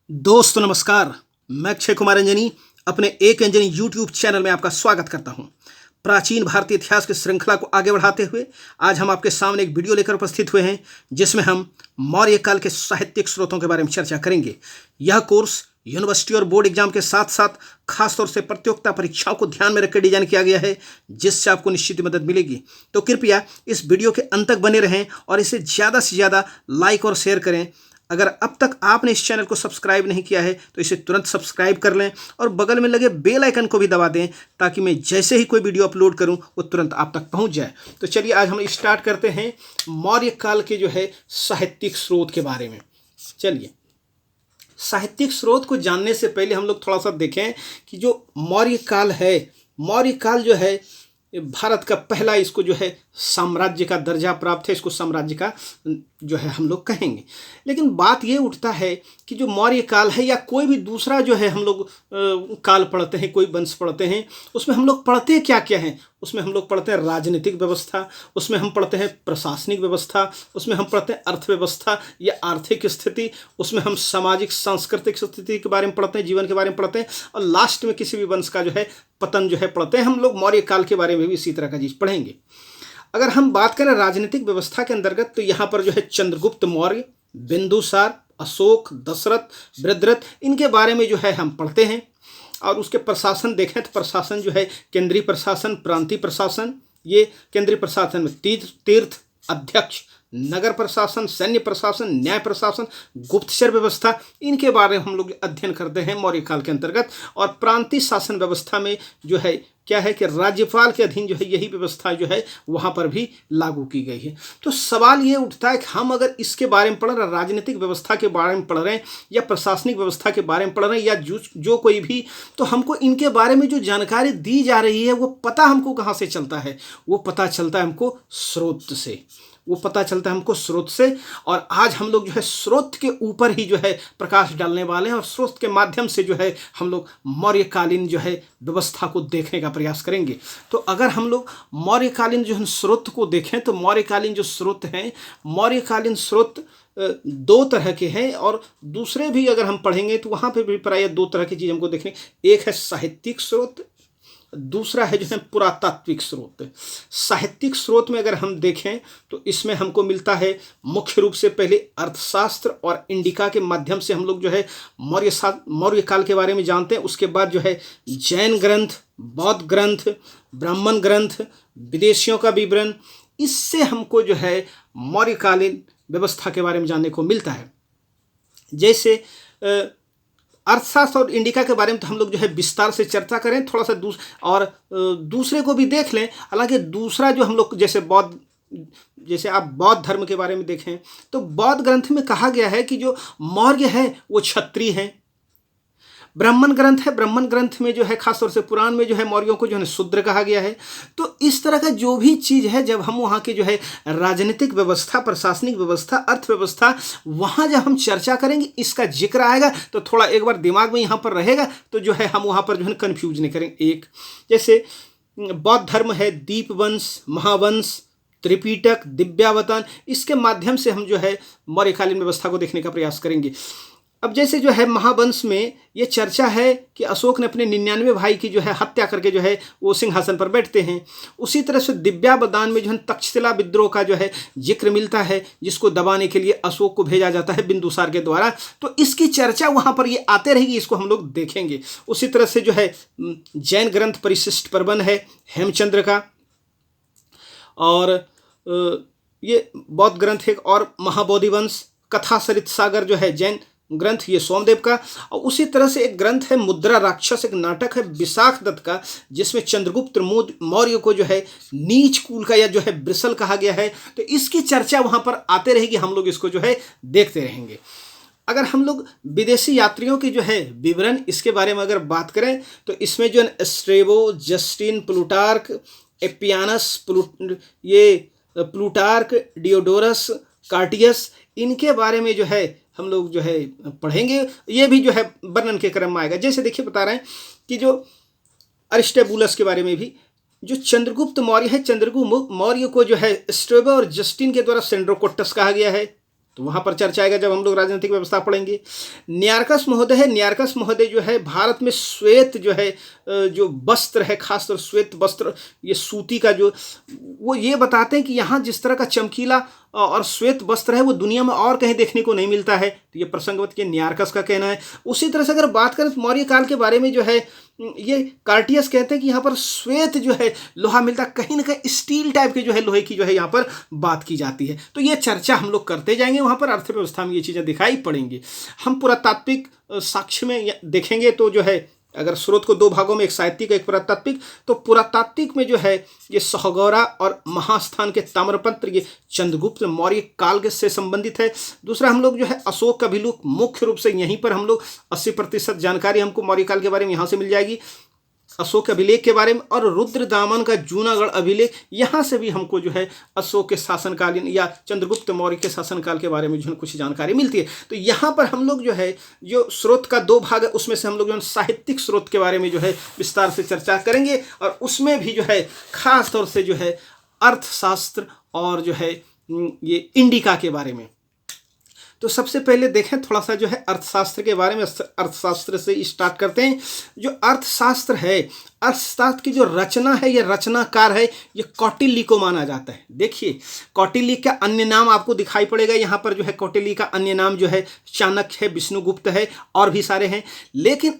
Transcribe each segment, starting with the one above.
दोस्तों नमस्कार। मैं अक्षय कुमार अंजनी अपने एक अंजनी यूट्यूब चैनल में आपका स्वागत करता हूं। प्राचीन भारतीय इतिहास की श्रृंखला को आगे बढ़ाते हुए आज हम आपके सामने एक वीडियो लेकर उपस्थित हुए हैं, जिसमें हम मौर्य काल के साहित्यिक स्रोतों के बारे में चर्चा करेंगे। यह कोर्स यूनिवर्सिटी और बोर्ड एग्जाम के साथ साथ खासतौर से प्रतियोगिता परीक्षाओं को ध्यान में रखकर डिजाइन किया गया है, जिससे आपको निश्चित मदद मिलेगी। तो कृपया इस वीडियो के अंत तक बने रहें और इसे ज़्यादा से ज़्यादा लाइक और शेयर करें। अगर अब तक आपने इस चैनल को सब्सक्राइब नहीं किया है तो इसे तुरंत सब्सक्राइब कर लें और बगल में लगे बेल आइकन को भी दबा दें, ताकि मैं जैसे ही कोई वीडियो अपलोड करूं वो तुरंत आप तक पहुंच जाए। तो चलिए आज हम स्टार्ट करते हैं मौर्य काल के साहित्यिक स्रोत के बारे में। चलिए, साहित्यिक स्रोत को जानने से पहले हम लोग थोड़ा सा देखें कि जो मौर्य काल है, मौर्य काल भारत का पहला इसको साम्राज्य का दर्जा प्राप्त है। इसको साम्राज्य का हम लोग कहेंगे। लेकिन बात ये उठता है कि जो मौर्य काल है या कोई भी दूसरा हम लोग काल पढ़ते हैं, कोई वंश पढ़ते हैं, उसमें हम लोग पढ़ते क्या क्या हैं? उसमें हम लोग पढ़ते हैं राजनीतिक व्यवस्था, उसमें हम पढ़ते हैं प्रशासनिक व्यवस्था, उसमें हम पढ़ते हैं अर्थव्यवस्था या आर्थिक स्थिति, उसमें हम सामाजिक सांस्कृतिक स्थिति के बारे में पढ़ते हैं, जीवन के बारे में पढ़ते हैं, और लास्ट में किसी भी वंश का पतन पढ़ते हैं। हम लोग मौर्य काल के बारे में भी इसी तरह का चीज़ पढ़ेंगे। अगर हम बात करें राजनीतिक व्यवस्था के अंतर्गत, तो यहाँ पर चंद्रगुप्त मौर्य, बिंदुसार, अशोक, दशरथ, बृहद्रथ, इनके बारे में हम पढ़ते हैं। और उसके प्रशासन देखें तो प्रशासन केंद्रीय प्रशासन, प्रांतीय प्रशासन, ये केंद्रीय प्रशासन में तीर्थ, अध्यक्ष, नगर प्रशासन, सैन्य प्रशासन, न्याय प्रशासन, गुप्तचर व्यवस्था, इनके बारे में हम लोग अध्ययन करते हैं मौर्य काल के अंतर्गत। और प्रांतीय शासन व्यवस्था में क्या है कि राज्यपाल के अधीन यही व्यवस्था वहाँ पर भी लागू की गई है। तो सवाल ये उठता है कि हम अगर इसके बारे में पढ़ रहे हैं, राजनीतिक व्यवस्था के बारे में पढ़ रहे हैं या प्रशासनिक व्यवस्था के बारे में पढ़ रहे हैं या जो कोई भी, तो हमको इनके बारे में जो जानकारी दी जा रही है वो पता हमको कहाँ से चलता है? वो पता चलता है हमको स्रोत से। और आज हम लोग स्रोत के ऊपर ही प्रकाश डालने वाले हैं और स्रोत के माध्यम से हम लोग मौर्यकालीन व्यवस्था को देखने का प्रयास करेंगे। तो अगर हम लोग मौर्यकालीन स्रोत को देखें, तो मौर्यकालीन जो स्रोत हैं, मौर्यकालीन स्रोत दो तरह के हैं। और दूसरे भी अगर हम पढ़ेंगे तो वहाँ पे भी प्रायः दो तरह की चीज़ हमको देखने, एक है साहित्यिक स्रोत, दूसरा है पुरातात्विक स्रोत। साहित्यिक स्रोत में अगर हम देखें तो इसमें हमको मिलता है मुख्य रूप से पहले अर्थशास्त्र और इंडिका के माध्यम से हम लोग मौर्य काल के बारे में जानते हैं। उसके बाद जैन ग्रंथ, बौद्ध ग्रंथ, ब्राह्मण ग्रंथ, विदेशियों का विवरण, इससे हमको मौर्यकालीन व्यवस्था के बारे में जानने को मिलता है। जैसे अर्थशास्त्र और इंडिका के बारे में तो हम लोग विस्तार से चर्चा करें, थोड़ा सा दूसरे को भी देख लें। हालांकि दूसरा हम लोग जैसे आप बौद्ध धर्म के बारे में देखें तो बौद्ध ग्रंथ में कहा गया है कि जो मौर्य है वो क्षत्रिय हैं। ब्राह्मण ग्रंथ है, ब्राह्मण ग्रंथ में खासतौर से पुराण में मौर्यों को शूद्र कहा गया है। तो इस तरह का जो भी चीज़ है, जब हम वहाँ की राजनीतिक व्यवस्था, प्रशासनिक व्यवस्था, अर्थव्यवस्था, वहाँ जब हम चर्चा करेंगे, इसका जिक्र आएगा तो थोड़ा एक बार दिमाग में यहाँ पर रहेगा, तो हम वहाँ पर कन्फ्यूज नहीं करेंगे। एक जैसे बौद्ध धर्म है, दीपवंश, महावंश, त्रिपिटक, दिव्यावतान, इसके माध्यम से हम मौर्यकालीन व्यवस्था को देखने का प्रयास करेंगे। अब जैसे महावंश में ये चर्चा है कि अशोक ने अपने 99 भाई की हत्या करके वो सिंहासन पर बैठते हैं। उसी तरह से दिव्यावतान में तक्षशिला विद्रोह का जिक्र मिलता है, जिसको दबाने के लिए अशोक को भेजा जाता है बिंदुसार के द्वारा। तो इसकी चर्चा वहाँ पर ये आते रहेगी, इसको हम लोग देखेंगे। उसी तरह से जैन ग्रंथ परिशिष्ट प्रबंध है हेमचंद्र का, और ये बौद्ध ग्रंथ है, और महाबोधिवंश, कथा सरित सागर जैन ग्रंथ, ये सोमदेव का। और उसी तरह से एक ग्रंथ है मुद्रा राक्षस, एक नाटक है विशाख दत्त का, जिसमें चंद्रगुप्त मौर्य को नीच कुल का या ब्रिसल कहा गया है। तो इसकी चर्चा वहाँ पर आते रहेगी, हम लोग इसको देखते रहेंगे। अगर हम लोग विदेशी यात्रियों की विवरण, इसके बारे में अगर बात करें तो इसमें Strabo, Justin, Plutarch, Appianus, Plutarch, Diodorus, Curtius, इनके बारे में हम लोग पढ़ेंगे। ये भी वर्णन के क्रम में आएगा। जैसे देखिए बता रहे हैं कि अरिस्टोबुलस के बारे में भी, जो चंद्रगुप्त मौर्य है, चंद्रगुप्त मौर्य को स्ट्रेबो और जस्टिन के द्वारा सेंड्रोकोट्टस कहा गया है। तो वहाँ पर चर्चा आएगा जब हम लोग राजनीतिक व्यवस्था पढ़ेंगे। नियार्कस महोदय है, नियार्कस महोदय जो है भारत में श्वेत जो है जो वस्त्र है, खासतौर श्वेत वस्त्र, ये सूती का जो, वो ये बताते हैं कि यहाँ जिस तरह का चमकीला और श्वेत वस्त्र है वो दुनिया में और कहीं देखने को नहीं मिलता है। तो ये प्रसंगवत के नियार्कस का कहना है। उसी तरह से अगर बात करें तो मौर्य काल के बारे में जो है ये कार्टियस कहते हैं कि यहाँ पर श्वेत जो है लोहा मिलता, कहीं ना कहीं स्टील टाइप के जो है लोहे की जो है यहाँ पर बात की जाती है। तो ये चर्चा हम लोग करते जाएंगे, वहाँ पर अर्थव्यवस्था में ये चीज़ें दिखाई पड़ेंगी। हम पुरातात्विक साक्ष्य में देखेंगे तो जो है अगर स्रोत को दो भागों में, एक साहित्यिक एक पुरातात्विक, तो पुरातात्विक में जो है ये सहगौरा और महास्थान के ताम्रपत्र ये चंद्रगुप्त मौर्य काल से संबंधित है। दूसरा हम लोग जो है अशोक का अभिलेख, मुख्य रूप से यहीं पर हम लोग 80% जानकारी हमको मौर्य काल के बारे में यहाँ से मिल जाएगी, अशोक अभिलेख के बारे में। और रुद्रदामन का जूनागढ़ अभिलेख, यहाँ से भी हमको जो है अशोक के शासनकालीन या चंद्रगुप्त मौर्य के शासनकाल के बारे में जो है कुछ जानकारी मिलती है। तो यहाँ पर हम लोग जो है जो स्रोत का दो भाग है उसमें से हम लोग जो है साहित्यिक स्रोत के बारे में जो है विस्तार से चर्चा करेंगे, और उसमें भी जो है खास तौर से जो है अर्थशास्त्र और जो है ये इंडिका के बारे में। तो सबसे पहले देखें थोड़ा सा जो है अर्थशास्त्र के बारे में। अर्थशास्त्र से स्टार्ट करते हैं। जो अर्थशास्त्र है, अर्थशास्त्र की जो रचना है, ये रचनाकार है, ये कौटिल्य को माना जाता है। देखिए कौटिल्य का अन्य नाम आपको दिखाई पड़ेगा यहाँ पर जो है, कौटिल्य का अन्य नाम जो है चाणक्य है, विष्णुगुप्त है, और भी सारे हैं। लेकिन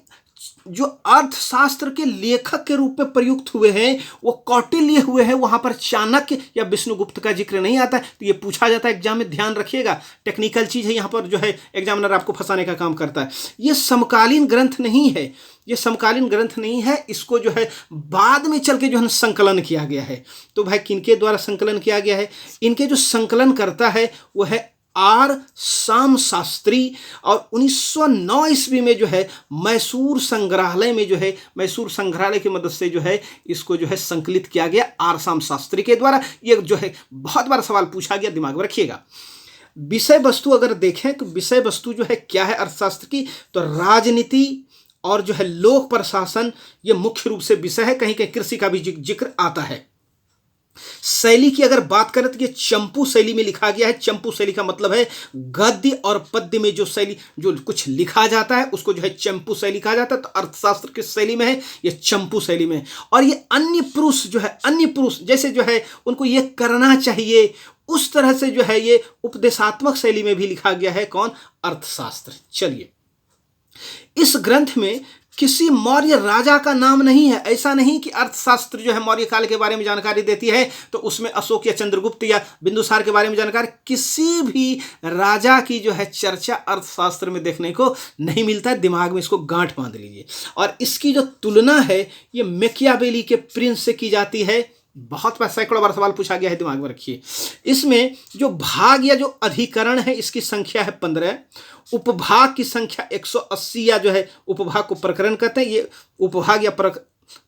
जो अर्थशास्त्र के लेखक के रूप में प्रयुक्त हुए हैं वो कौटिल्य हुए हैं, वहां पर चाणक्य या विष्णुगुप्त का जिक्र नहीं आता है। तो ये पूछा जाता है एग्जाम में, ध्यान रखिएगा, टेक्निकल चीज है, यहाँ पर जो है एग्जामिनर आपको फंसाने का काम करता है। ये समकालीन ग्रंथ नहीं है, ये समकालीन ग्रंथ नहीं है, इसको जो है बाद में चल के जो है संकलन किया गया है। तो भाई किनके द्वारा संकलन किया गया है? इनके जो संकलन करता है वो है आर शाम शास्त्री, और 1909 ईस्वी में जो है मैसूर संग्रहालय में जो है, मैसूर संग्रहालय की मदद से जो है इसको जो है संकलित किया गया आर शाम शास्त्री के द्वारा। ये जो है बहुत बार सवाल पूछा गया, दिमाग में रखिएगा। विषय वस्तु अगर देखें तो विषय वस्तु जो है क्या है अर्थशास्त्र की, तो राजनीति और जो है लोक प्रशासन ये मुख्य रूप से विषय है। कहीं कहीं कृषि का भी जिक्र आता है। शैली की अगर बात करें तो ये चंपू शैली में लिखा गया है। चंपू शैली का मतलब है गद्य और पद्य में जो शैली जो कुछ लिखा जाता है उसको जो है चंपू शैली कहा जाता है। तो अर्थशास्त्र किस शैली में है? ये चंपू शैली में। और ये अन्य पुरुष जो है, अन्य पुरुष जैसे जो है उनको ये करना चाहिए, उस तरह से जो है ये उपदेशात्मक शैली में भी लिखा गया है। कौन? अर्थशास्त्र। चलिए, इस ग्रंथ में किसी मौर्य राजा का नाम नहीं है। ऐसा नहीं कि अर्थशास्त्र जो है मौर्य काल के बारे में जानकारी देती है तो उसमें अशोक या चंद्रगुप्त या बिंदुसार के बारे में जानकारी, किसी भी राजा की जो है चर्चा अर्थशास्त्र में देखने को नहीं मिलता है। दिमाग में इसको गांठ बांध लीजिए। और इसकी जो तुलना है ये मैकियावेली के प्रिंस से की जाती है। बहुत बार, सैकड़ों बार सवाल पूछा गया है, दिमाग में रखिए। इसमें जो भाग या जो अधिकरण है इसकी संख्या है 15, उपभाग की संख्या 180 या जो है उपभाग को प्रकरण कहते हैं, ये उपभाग या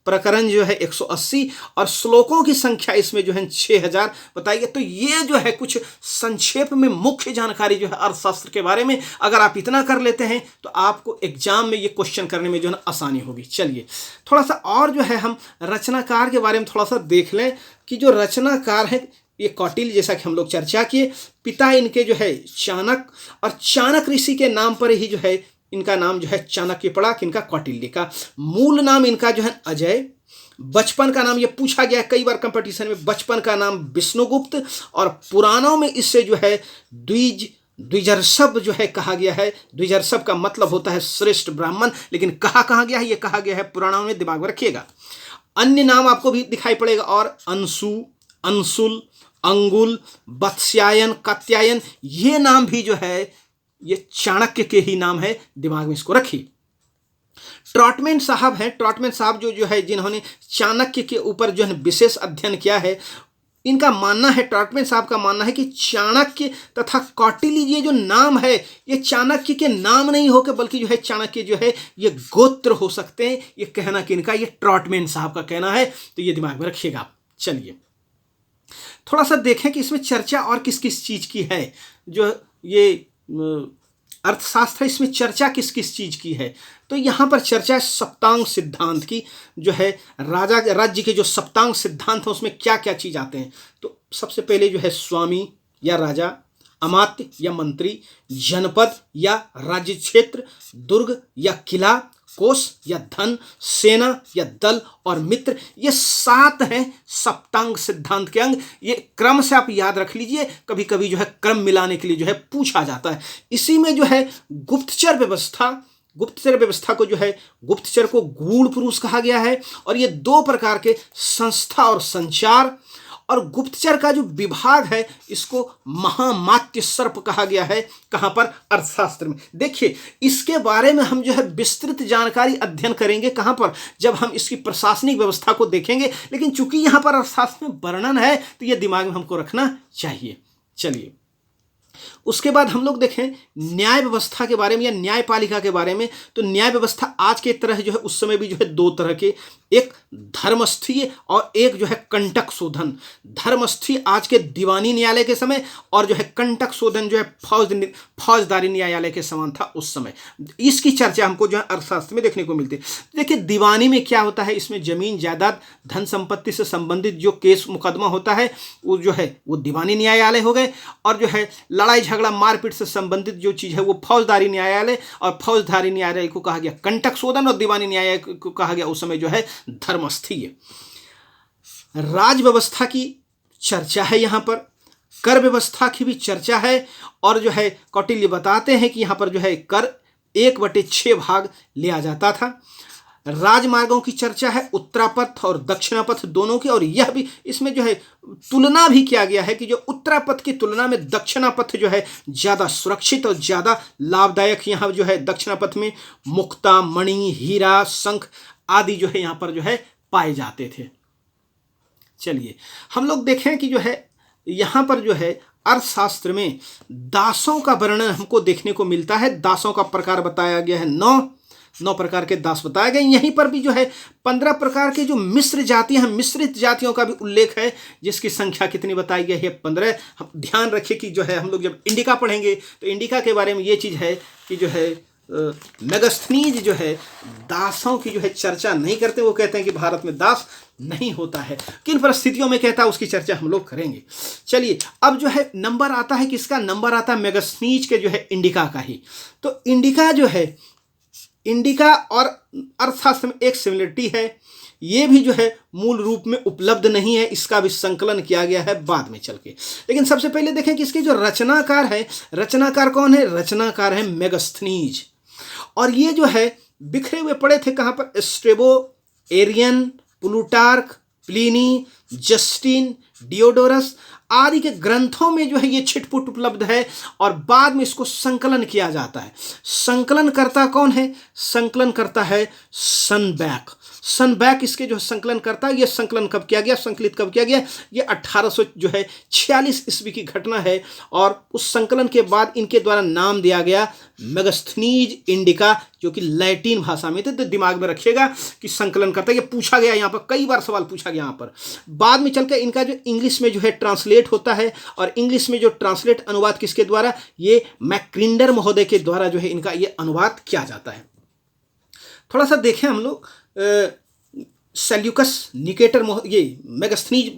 प्रकरण जो है 180, और श्लोकों की संख्या इसमें जो है 6000 बताइए। तो ये जो है कुछ संक्षेप में मुख्य जानकारी जो है अर्थशास्त्र के बारे में। अगर आप इतना कर लेते हैं तो आपको एग्जाम में ये क्वेश्चन करने में जो है आसानी होगी। चलिए थोड़ा सा और जो है हम रचनाकार के बारे में थोड़ा सा देख लें कि जो रचनाकार है ये कौटिल्य, जैसा कि हम लोग चर्चा किए। पिता इनके जो है चाणक्य, और चाणक्य ऋषि के नाम पर ही जो है इनका नाम जो है चाणक्य पड़ा, कि इनका कौटिल्य का मूल नाम इनका जो है अजय। बचपन का नाम ये पूछा गया कई बार कंपटीशन में, बचपन का नाम विष्णुगुप्त, और पुराणों में इससे जो है द्विजर्षभ जो है कहा गया है। द्विजर्षभ का मतलब होता है श्रेष्ठ ब्राह्मण, लेकिन कहा गया है? ये कहा गया है पुराणों में, दिमाग में रखिएगा। अन्य नाम आपको भी दिखाई पड़ेगा, और अंशु, अंशुल, अंगुल, वत्स्यायन, कात्यायन, ये नाम भी जो है ये चाणक्य के ही नाम है। दिमाग में इसको रखिए। ट्रॉटमैन साहब हैं, ट्रॉटमैन साहब जो है जिन्होंने चाणक्य के ऊपर जो है विशेष अध्ययन किया है, इनका मानना है, ट्रॉटमैन साहब का मानना है कि चाणक्य तथा कौटिल्य ये जो नाम है ये चाणक्य के नाम नहीं होकर बल्कि जो है चाणक्य जो है ये गोत्र हो सकते हैं। ये कहना किनका? ये ट्रॉटमैन साहब का कहना है। तो ये दिमाग में रखिएगा। चलिए थोड़ा सा देखें कि इसमें चर्चा और किस किस चीज की है। जो ये अर्थशास्त्र है इसमें चर्चा किस किस चीज की है, तो यहाँ पर चर्चा है सप्तांग सिद्धांत की। जो है राज्य के जो सप्तांग सिद्धांत है उसमें क्या क्या चीज आते हैं। तो सबसे पहले जो है स्वामी या राजा, अमात्य या मंत्री, जनपद या राज्य क्षेत्र, दुर्ग या किला, कोष या धन, सेना या दल और मित्र। ये 7 हैं सप्तांग सिद्धांत के अंग। ये क्रम से आप याद रख लीजिए, कभी कभी जो है क्रम मिलाने के लिए जो है पूछा जाता है। इसी में जो है गुप्तचर व्यवस्था को जो है, गुप्तचर को गूढ़ पुरुष कहा गया है। और ये 2 प्रकार के संस्था और संचार, और गुप्तचर का जो विभाग है इसको महामात्य सर्प कहा गया है। कहां पर? अर्थशास्त्र में। देखिए, इसके बारे में हम जो है विस्तृत जानकारी अध्ययन करेंगे। कहां पर? जब हम इसकी प्रशासनिक व्यवस्था को देखेंगे। लेकिन चूंकि यहां पर अर्थशास्त्र में वर्णन है तो यह दिमाग में हमको रखना चाहिए। चलिए, उसके बाद हम लोग देखें न्याय व्यवस्था के बारे में या न्यायपालिका के बारे में। तो न्याय व्यवस्था आज के तरह जो है उस समय भी जो है 2 तरह के, एक धर्मस्थीय और एक जो है कंटक शोधन। धर्मस्थीय आज के दीवानी न्यायालय के समय, और जो है कंटक शोधन जो है फौजदारी न्यायालय के समान था उस समय। इसकी चर्चा हमको जो है अर्थशास्त्र में देखने को मिलती है। देखिए, दीवानी में क्या होता है, इसमें जमीन जायदाद धन संपत्ति से संबंधित जो केस मुकदमा होता है वो जो है वो दीवानी न्यायालय हो गए। और जो है लड़ाई झगड़ा मारपीट से संबंधित जो चीज है वो फौजदारी न्यायालय, और फौजदारी न्यायालय को कहा गया कंटक शोधन, और दीवानी न्यायालय को कहा गया उस समय जो है धर्मस्थीय। राज व्यवस्था की चर्चा है यहां पर, कर व्यवस्था की भी चर्चा है। और जो है कौटिल्य बताते हैं कि यहां पर जो है कर 1/6 भाग लिया जाता था। राजमार्गों की चर्चा है, उत्तरापथ और दक्षिणापथ दोनों की। और यह भी इसमें जो है तुलना भी किया गया है कि जो उत्तरापथ की तुलना में दक्षिणापथ जो है ज़्यादा सुरक्षित और ज़्यादा लाभदायक। यहाँ जो है दक्षिणापथ में मुक्ता, मणि, हीरा, शंख आदि जो है यहाँ पर जो है पाए जाते थे। चलिए, हम लोग देखें कि जो है यहाँ पर जो है अर्थशास्त्र में दासों का वर्णन हमको देखने को मिलता है। दासों का प्रकार बताया गया है 9 प्रकार के दास बताए गए। यहीं पर भी जो है 15 प्रकार के जो मिश्र जातियां हैं, मिश्रित जातियों का भी उल्लेख है, जिसकी संख्या कितनी बताई गई है? 15। हम ध्यान रखिए कि जो है हम लोग जब इंडिका पढ़ेंगे तो इंडिका के बारे में ये चीज़ है कि जो है मेगास्थनीज जो है दासों की जो है चर्चा नहीं करते। वो कहते हैं कि भारत में दास नहीं होता है, किन परिस्थितियों में कहता है उसकी चर्चा हम लोग करेंगे। चलिए, अब जो है नंबर आता है किसका? नंबर आता है मेगास्थनीज के जो है इंडिका का ही। तो इंडिका जो है, इंडिका और अर्थशास्त्र में एक सिमिलरिटी है। ये भी जो है मूल रूप में उपलब्ध नहीं है, इसका भी संकलन किया गया है बाद में चल के। लेकिन सबसे पहले देखें कि इसके जो रचनाकार है, रचनाकार कौन है? रचनाकार है मेगास्थनीज। और ये जो है बिखरे हुए पड़े थे कहाँ पर? Strabo, Arrian, Plutarch, Pliny, Justin, Diodorus आदि के ग्रंथों में जो है ये छिटपुट उपलब्ध है। और बाद में इसको संकलन किया जाता है। संकलन करता कौन है? संकलन करता है सनबैक। सनबैक इसके जो संकलन करता है। ये संकलन कब किया गया, संकलित कब किया गया? ये 1846 ईस्वी की घटना है। और उस संकलन के बाद इनके द्वारा नाम दिया गया मेगास्थनीज इंडिका, जो कि लैटिन भाषा में थे। तो दिमाग में रखिएगा कि संकलन करता है। ये पूछा गया, यहाँ पर कई बार सवाल पूछा गया। यहाँ पर बाद में चलकर इनका जो इंग्लिश में जो है ट्रांसलेट होता है, और इंग्लिश में जो ट्रांसलेट अनुवाद किसके द्वारा? ये मैक्रिंडर महोदय के द्वारा जो है इनका ये अनुवाद किया जाता है। थोड़ा सा देखें हम लोग सेल्यूकस निकेटर ये मेगास्थनीज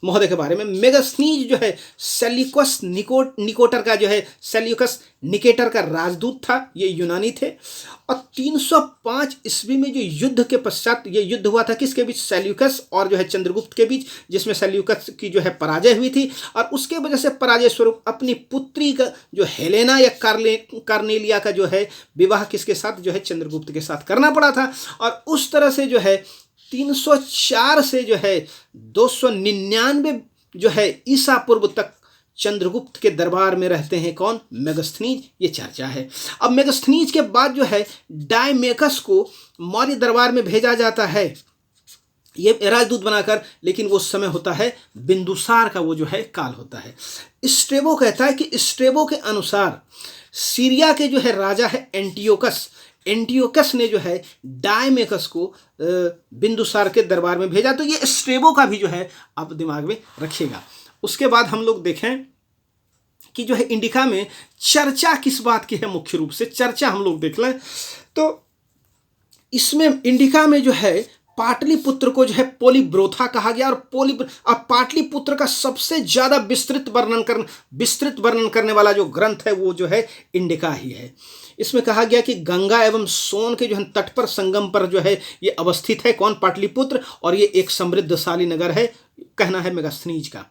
महोदय के बारे में। मेगास्थनीज जो है सेल्यूकस निकोटर का जो है सेल्यूकस निकेटर का राजदूत था। ये यूनानी थे। और 305 ईस्वी में जो युद्ध के पश्चात ये युद्ध हुआ था किसके बीच? सेल्यूकस और जो है चंद्रगुप्त के बीच, जिसमें सेल्यूकस की जो है पराजय हुई थी। और उसके वजह से पराजय स्वरूप अपनी पुत्री का जो हेलेना या कार्नेलिया का जो है विवाह किसके साथ? जो है चंद्रगुप्त के साथ करना पड़ा था। और उस तरह से जो है 304 से जो है 299 जो है ईसा पूर्व तक चंद्रगुप्त के दरबार में रहते हैं कौन? मेगास्थनीज। ये चर्चा है। अब मेगास्थनीज के बाद जो है डायमेकस को मौर्य दरबार में भेजा जाता है, ये राजदूत बनाकर। लेकिन वो समय होता है बिंदुसार का वो जो है काल होता है। स्ट्रेबो कहता है कि स्ट्रेबो के अनुसार सीरिया के जो है राजा है एंटियोकस ने जो है डायमेकस को बिंदुसार के दरबार में भेजा। तो ये स्ट्रेबो का भी जो है आप दिमाग में रखिएगा। उसके बाद हम लोग देखें कि जो है इंडिका में चर्चा किस बात की है? मुख्य रूप से चर्चा हम लोग देख लें तो इसमें इंडिका में जो है पाटलिपुत्र को जो है पोलिब्रोथा कहा गया। और पाटलिपुत्र का सबसे ज्यादा विस्तृत वर्णन करने वाला जो ग्रंथ है वो जो है इंडिका ही है। इसमें कहा गया कि गंगा एवं सोन के जो है तट पर संगम पर जो है ये अवस्थित है, कौन, पाटलिपुत्र, और ये एक समृद्धशाली नगर है, कहना है मेगास्थनीज का।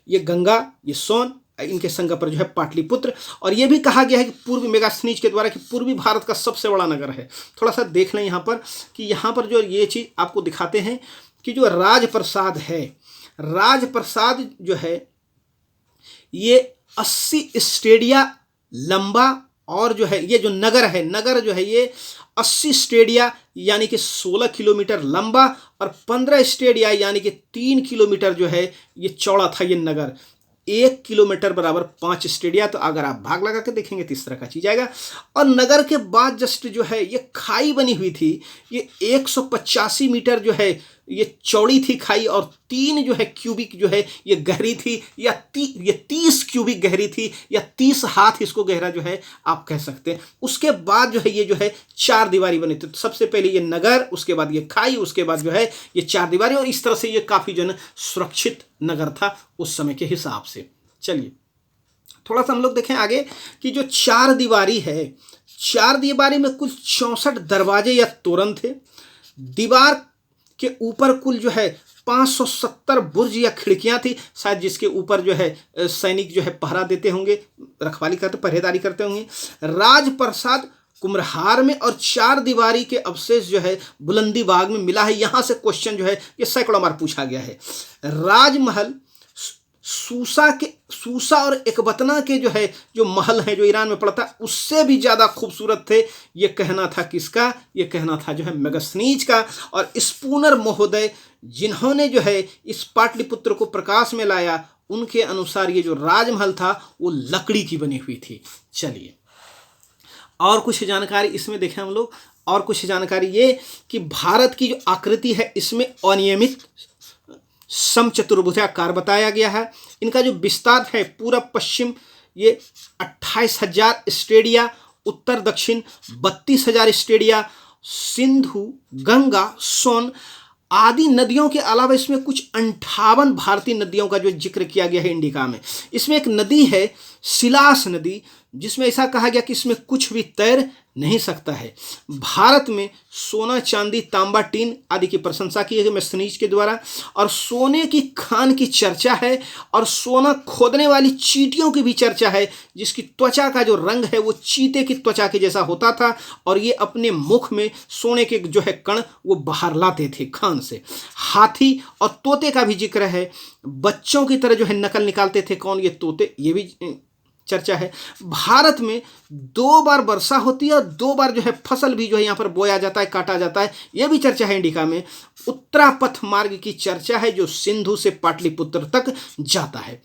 ये गंगा, ये सोन, इनके संगम पर जो है पाटलिपुत्र। और ये भी कहा गया है कि पूर्वी मेगास्थनीज के द्वारा कि पूर्वी भारत का सबसे बड़ा नगर है। थोड़ा सा देख लें यहाँ पर कि यहाँ पर जो ये चीज आपको दिखाते हैं कि जो राजप्रसाद है, राजप्रसाद जो है ये 80 स्टेडिया लंबा, और जो है ये जो नगर जो है ये 80 स्टेडिया यानी कि 16 किलोमीटर लंबा और 15 स्टेडिया यानी कि 3 किलोमीटर जो है ये चौड़ा था। ये नगर 1 किलोमीटर बराबर 5 स्टेडिया। तो अगर आप भाग लगा के देखेंगे तो इस तरह का चीज आएगा। और नगर के बाद जस्ट जो है ये खाई बनी हुई थी, ये 185 मीटर जो है ये चौड़ी थी खाई, और 3 जो है क्यूबिक जो है ये गहरी थी, या ये 30 क्यूबिक गहरी थी, या 30 हाथ इसको गहरा जो है आप कह सकते हैं। उसके बाद जो है ये जो है 4 दीवारी बनी थी। तो सबसे पहले ये नगर, उसके बाद ये खाई, उसके बाद जो है ये 4 दीवारी, और इस तरह से ये काफी जो है सुरक्षित नगर था उस समय के हिसाब से। चलिए थोड़ा सा हम लोग देखें आगे कि जो 4 दीवारी है, 4 दीवारी में कुल 64 दरवाजे या तोरण थे। दीवार के ऊपर कुल जो है 570 बुर्ज या खिड़कियां थी, शायद जिसके ऊपर जो है सैनिक जो है पहरा देते होंगे, रखवाली करते, पहरेदारी करते होंगे। राजप्रसाद कुम्हरार में, और 4 दीवारी के अवशेष जो है बुलंदी बाग में मिला है। यहां से क्वेश्चन जो है ये सैकड़ों बार पूछा गया है। राजमहल सूसा और एकबतना के जो है जो महल है जो ईरान में पड़ता है उससे भी ज्यादा खूबसूरत थे। ये कहना था किसका? ये कहना था जो है मेगास्थनीज का। और स्पूनर महोदय जिन्होंने जो है इस पाटलिपुत्र को प्रकाश में लाया, उनके अनुसार ये जो राजमहल था वो लकड़ी की बनी हुई थी। चलिए और कुछ जानकारी इसमें देखें हम लोग। और कुछ जानकारी ये कि भारत की जो आकृति है इसमें अनियमित समचतुर्भुजाकार बताया गया है। इनका जो विस्तार है पूरब पश्चिम ये 28,000 स्टेडिया, उत्तर दक्षिण 32,000 स्टेडिया, सिंधु, गंगा, सोन आदि नदियों के अलावा इसमें कुछ 58 भारतीय नदियों का जो जिक्र किया गया है इंडिका में। इसमें एक नदी है सिलास नदी, जिसमें ऐसा कहा गया कि इसमें कुछ भी तैर नहीं सकता है। भारत में सोना, चांदी, तांबा, टीन आदि की प्रशंसा की गई मेगास्थनीज के द्वारा। और सोने की खान की चर्चा है, और सोना खोदने वाली चींटियों की भी चर्चा है, जिसकी त्वचा का जो रंग है वो चीते की त्वचा के जैसा होता था, और ये अपने मुख में सोने के जो है कण वो बाहर लाते थे खान से। हाथी और तोते का भी जिक्र है। बच्चों की तरह जो है नकल निकालते थे, कौन? ये तोते। ये भी चर्चा है। भारत में 2 बार वर्षा होती है और 2 बार जो है फसल भी जो है यहाँ पर बोया जाता है, काटा जाता है। यह भी चर्चा है इंडिका में। उत्तरापथ मार्ग की चर्चा है जो सिंधु से पाटलिपुत्र तक जाता है।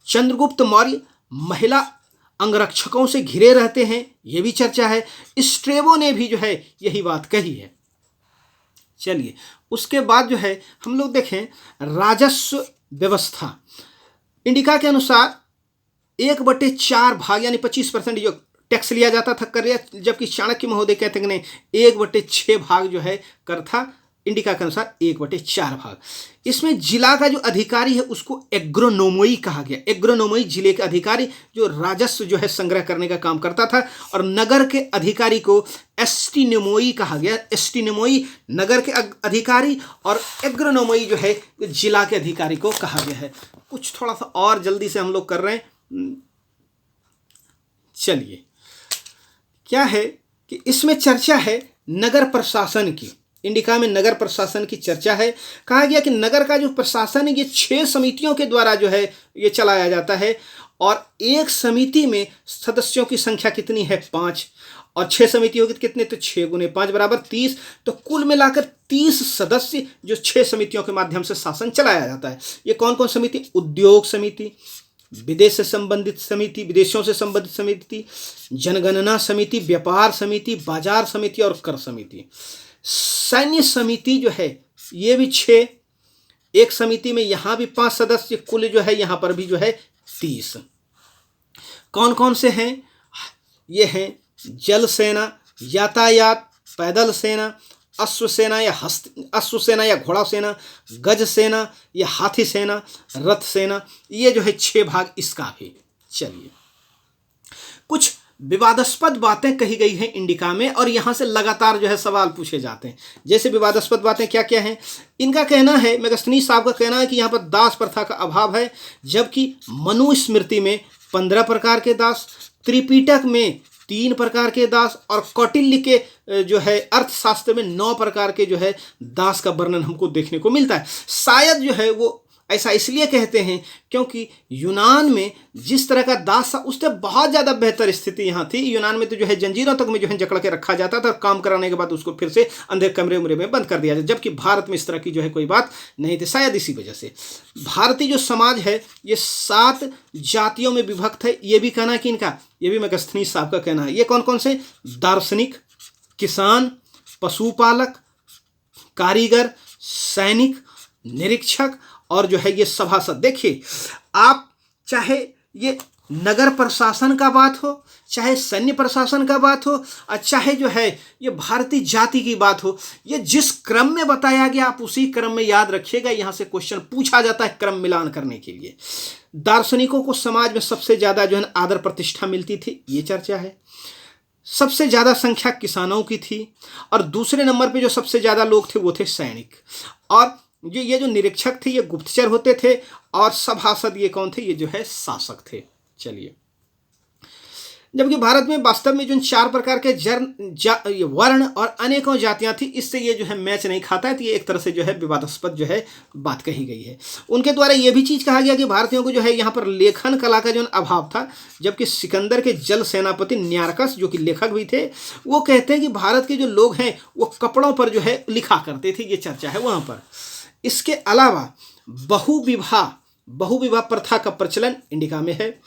चंद्रगुप्त मौर्य महिला अंगरक्षकों से घिरे रहते हैं, यह भी चर्चा है। स्ट्रेबो ने भी जो है यही बात कही है। चलिए उसके बाद जो है हम लोग देखें राजस्व व्यवस्था। इंडिका के अनुसार 1/4 भाग यानी 25% जो टैक्स लिया जाता था कर, जबकि चाणक्य महोदय कहते हैं कि नहीं 1/6 भाग जो है कर था। इंडिका के अनुसार 1/4 भाग। इसमें जिला का जो अधिकारी है उसको एग्रोनोमोई कहा गया। एग्रोनोमोई जिले के अधिकारी जो राजस्व जो है संग्रह करने का काम करता था, और नगर के अधिकारी को एस्टिनोमोई कहा गया। एस्टिनोमोई नगर के अधिकारी और एग्रोनोमोई जो है जिला के अधिकारी को कहा गया है। कुछ थोड़ा सा और जल्दी से हम लोग कर रहे हैं। चलिए क्या है कि इसमें चर्चा है नगर प्रशासन की। इंडिका में नगर प्रशासन की चर्चा है। कहा गया कि नगर का जो प्रशासन है ये 6 समितियों के द्वारा जो है ये चलाया जाता है, और एक समिति में सदस्यों की संख्या कितनी है? 5, और 6 समिति होगी कितने? तो 6 × 5 = 30। तो कुल मिलाकर 30 सदस्य जो 6 समितियों के माध्यम से शासन चलाया जाता है। ये कौन कौन समिति? उद्योग समिति, विदेश से संबंधित समिति, विदेशों से संबंधित समिति, जनगणना समिति, व्यापार समिति, बाजार समिति और कर समिति। सैन्य समिति जो है ये भी 6, एक समिति में यहां भी 5 सदस्य, कुल जो है यहां पर भी जो है 30। कौन कौन से हैं? ये हैं जल सेना, यातायात, पैदल सेना, अश्व सेना या घोड़ा सेना, गज सेना या हाथी सेना, रथ सेना, ये जो है 6 भाग इसका भी। चलिए, कुछ विवादास्पद बातें कही गई हैं इंडिका में और यहाँ से लगातार जो है सवाल पूछे जाते हैं। जैसे विवादास्पद बातें क्या क्या हैं? इनका कहना है, मेगास्थनीज साहब का कहना है कि यहाँ पर दास प्रथा का अभाव है, जबकि मनुस्मृति में 15 प्रकार के दास, त्रिपिटक में 3 प्रकार के दास और कौटिल्य के जो है अर्थशास्त्र में 9 प्रकार के जो है दास का वर्णन हमको देखने को मिलता है। शायद जो है वो ऐसा इसलिए कहते हैं क्योंकि यूनान में जिस तरह का दास था उससे बहुत ज़्यादा बेहतर स्थिति यहाँ थी। यूनान में तो जो है जंजीरों तक में जो है जकड़ के रखा जाता था और काम कराने के बाद उसको फिर से अंदर कमरे उमरे में बंद कर दिया जाता, जबकि भारत में इस तरह की जो है कोई बात नहीं थी। शायद इसी वजह से भारतीय जो समाज है ये 7 जातियों में विभक्त है। ये भी कहना कि इनका, ये भी मेगास्थनीज साहब का कहना है। ये कौन कौन से? दार्शनिक, किसान, पशुपालक, कारीगर, सैनिक, निरीक्षक और जो है ये सभासद। देखिए, आप चाहे ये नगर प्रशासन का बात हो, चाहे सैन्य प्रशासन का बात हो और चाहे जो है ये भारतीय जाति की बात हो, ये जिस क्रम में बताया गया आप उसी क्रम में याद रखिएगा। यहाँ से क्वेश्चन पूछा जाता है क्रम मिलान करने के लिए। दार्शनिकों को समाज में सबसे ज़्यादा जो है आदर प्रतिष्ठा मिलती थी, ये चर्चा है। सबसे ज़्यादा संख्या किसानों की थी और दूसरे नंबर पे जो सबसे ज़्यादा लोग थे वो थे सैनिक। और ये जो निरीक्षक थे ये गुप्तचर होते थे और सभासद ये कौन थे? ये जो है शासक थे। चलिए, जबकि भारत में वास्तव में जो 4 प्रकार के वर्ण और अनेकों जातियां थी, इससे ये जो है मैच नहीं खाता है। तो ये एक तरह से जो है विवादास्पद जो है बात कही गई है। उनके द्वारा ये भी चीज़ कहा गया कि भारतीयों को जो है यहाँ पर लेखन कला का जो अभाव था, जबकि सिकंदर के जल सेनापति न्यारकस जो कि लेखक भी थे वो कहते हैं कि भारत के जो लोग हैं वो कपड़ों पर जो है लिखा करते थे। ये चर्चा है वहाँ पर। इसके अलावा बहुविवाह प्रथा का प्रचलन इंडिका में है।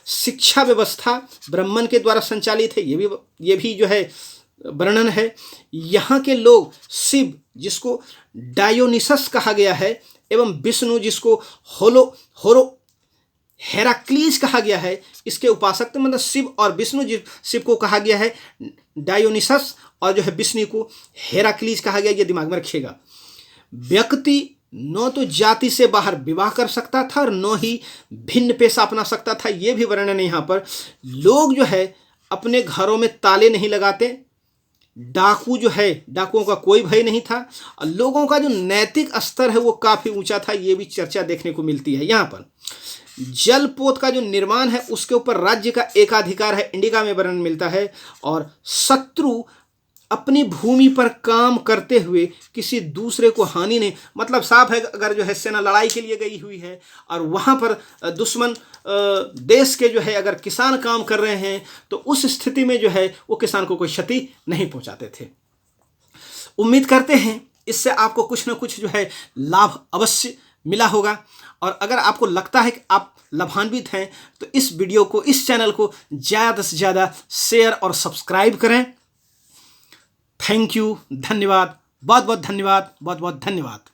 शिक्षा व्यवस्था ब्राह्मण के द्वारा संचालित है, ये भी जो है वर्णन है। यहाँ के लोग शिव जिसको डायोनिसस कहा गया है एवं विष्णु जिसको हेराक्लीज कहा गया है, इसके उपासक थे। मतलब शिव और विष्णु, शिव को कहा गया है डायोनिसस और जो है विष्णु को हेराक्लीज कहा गया। ये दिमाग में रखिएगा। व्यक्ति न तो जाति से बाहर विवाह कर सकता था और न ही भिन्न पेशा अपना सकता था, ये भी वर्णन है यहाँ पर। लोग जो है अपने घरों में ताले नहीं लगाते। डाकू जो है, डाकुओं का कोई भय नहीं था और लोगों का जो नैतिक स्तर है वो काफ़ी ऊंचा था, ये भी चर्चा देखने को मिलती है। यहाँ पर जलपोत का जो निर्माण है उसके ऊपर राज्य का एकाधिकार है, इंडिका में वर्णन मिलता है। और शत्रु अपनी भूमि पर काम करते हुए किसी दूसरे को हानि नहीं, मतलब साफ है अगर जो है सेना लड़ाई के लिए गई हुई है और वहाँ पर दुश्मन देश के जो है अगर किसान काम कर रहे हैं तो उस स्थिति में जो है वो किसान को कोई क्षति नहीं पहुँचाते थे। उम्मीद करते हैं इससे आपको कुछ ना कुछ जो है लाभ अवश्य मिला होगा। और अगर आपको लगता है कि आप लाभान्वित हैं तो इस वीडियो को, इस चैनल को ज़्यादा से ज़्यादा शेयर और सब्सक्राइब करें। थैंक यू, धन्यवाद, बहुत बहुत धन्यवाद, बहुत बहुत धन्यवाद।